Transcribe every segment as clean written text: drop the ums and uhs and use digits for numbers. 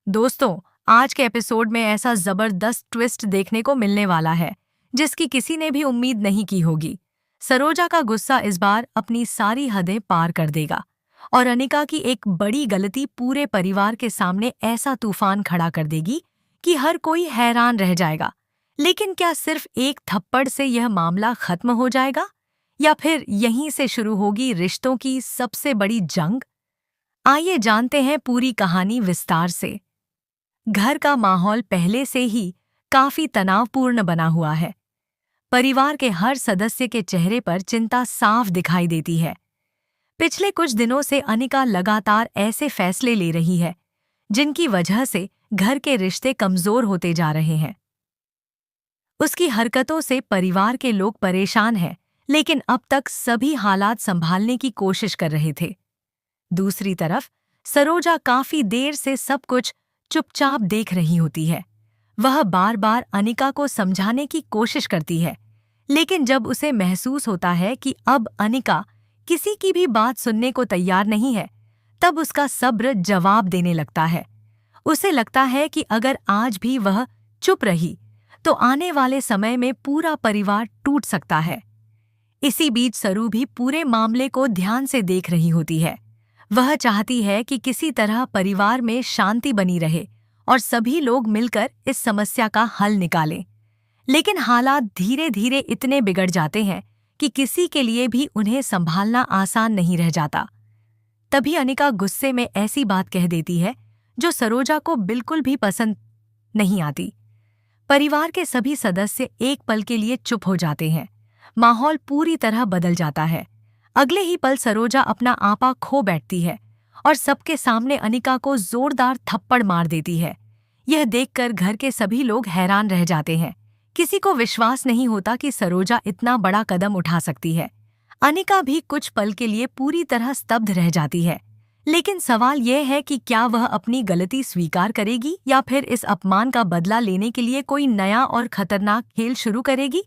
दोस्तों, आज के एपिसोड में ऐसा जबरदस्त ट्विस्ट देखने को मिलने वाला है जिसकी किसी ने भी उम्मीद नहीं की होगी। सरोजा का गुस्सा इस बार अपनी सारी हदें पार कर देगा और अनिका की एक बड़ी गलती पूरे परिवार के सामने ऐसा तूफान खड़ा कर देगी कि हर कोई हैरान रह जाएगा। लेकिन क्या सिर्फ एक थप्पड़ से यह मामला खत्म हो जाएगा या फिर यहीं से शुरू होगी रिश्तों की सबसे बड़ी जंग? आइए जानते हैं पूरी कहानी विस्तार से। घर का माहौल पहले से ही काफी तनावपूर्ण बना हुआ है। परिवार के हर सदस्य के चेहरे पर चिंता साफ दिखाई देती है। पिछले कुछ दिनों से अनिका लगातार ऐसे फैसले ले रही है जिनकी वजह से घर के रिश्ते कमजोर होते जा रहे हैं। उसकी हरकतों से परिवार के लोग परेशान हैं, लेकिन अब तक सभी हालात संभालने की कोशिश कर रहे थे। दूसरी तरफ सरोजा काफी देर से सब कुछ चुपचाप देख रही होती है। वह बार बार अनिका को समझाने की कोशिश करती है, लेकिन जब उसे महसूस होता है कि अब अनिका किसी की भी बात सुनने को तैयार नहीं है, तब उसका सब्र जवाब देने लगता है। उसे लगता है कि अगर आज भी वह चुप रही तो आने वाले समय में पूरा परिवार टूट सकता है। इसी बीच सरू भी पूरे मामले को ध्यान से देख रही होती है। वह चाहती है कि किसी तरह परिवार में शांति बनी रहे और सभी लोग मिलकर इस समस्या का हल निकालें। लेकिन हालात धीरे धीरे इतने बिगड़ जाते हैं कि किसी के लिए भी उन्हें संभालना आसान नहीं रह जाता। तभी अनिका गुस्से में ऐसी बात कह देती है जो सरोजा को बिल्कुल भी पसंद नहीं आती। परिवार के सभी सदस्य एक पल के लिए चुप हो जाते हैं। माहौल पूरी तरह बदल जाता है। अगले ही पल सरोजा अपना आपा खो बैठती है और सबके सामने अनिका को जोरदार थप्पड़ मार देती है। यह देखकर घर के सभी लोग हैरान रह जाते हैं। किसी को विश्वास नहीं होता कि सरोजा इतना बड़ा कदम उठा सकती है। अनिका भी कुछ पल के लिए पूरी तरह स्तब्ध रह जाती है। लेकिन सवाल यह है कि क्या वह अपनी गलती स्वीकार करेगी या फिर इस अपमान का बदला लेने के लिए कोई नया और खतरनाक खेल शुरू करेगी?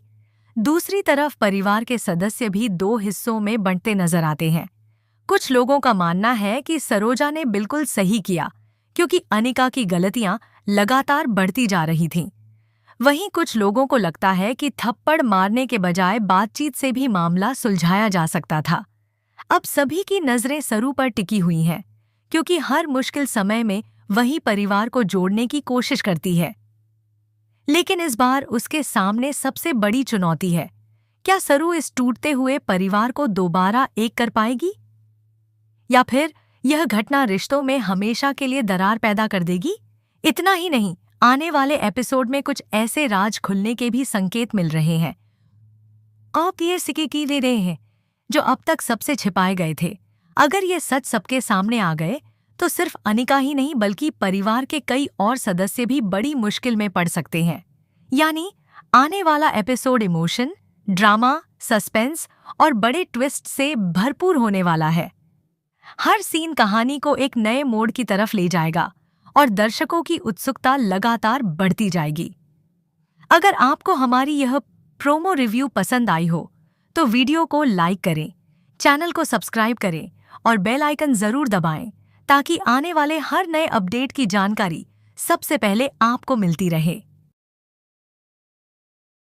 दूसरी तरफ परिवार के सदस्य भी दो हिस्सों में बंटते नजर आते हैं। कुछ लोगों का मानना है कि सरोजा ने बिल्कुल सही किया, क्योंकि अनिका की गलतियां लगातार बढ़ती जा रही थीं। वहीं कुछ लोगों को लगता है कि थप्पड़ मारने के बजाय बातचीत से भी मामला सुलझाया जा सकता था। अब सभी की नजरें सरू पर टिकी हुई हैं, क्योंकि हर मुश्किल समय में वही परिवार को जोड़ने की कोशिश करती है। लेकिन इस बार उसके सामने सबसे बड़ी चुनौती है। क्या सरू इस टूटते हुए परिवार को दोबारा एक कर पाएगी, या फिर यह घटना रिश्तों में हमेशा के लिए दरार पैदा कर देगी? इतना ही नहीं, आने वाले एपिसोड में कुछ ऐसे राज खुलने के भी संकेत मिल रहे हैं। आप ये सिक्के की ले रहे हैं जो अब तक सबसे छिपाए गए थे। अगर ये सच सबके सामने आ गए तो सिर्फ अनिका ही नहीं बल्कि परिवार के कई और सदस्य भी बड़ी मुश्किल में पड़ सकते हैं। यानी आने वाला एपिसोड इमोशन, ड्रामा, सस्पेंस और बड़े ट्विस्ट से भरपूर होने वाला है। हर सीन कहानी को एक नए मोड़ की तरफ ले जाएगा और दर्शकों की उत्सुकता लगातार बढ़ती जाएगी। अगर आपको हमारी यह प्रोमो रिव्यू पसंद आई हो तो वीडियो को लाइक करें, चैनल को सब्सक्राइब करें और बेल आइकन जरूर दबाएं, ताकि आने वाले हर नए अपडेट की जानकारी सबसे पहले आपको मिलती रहे।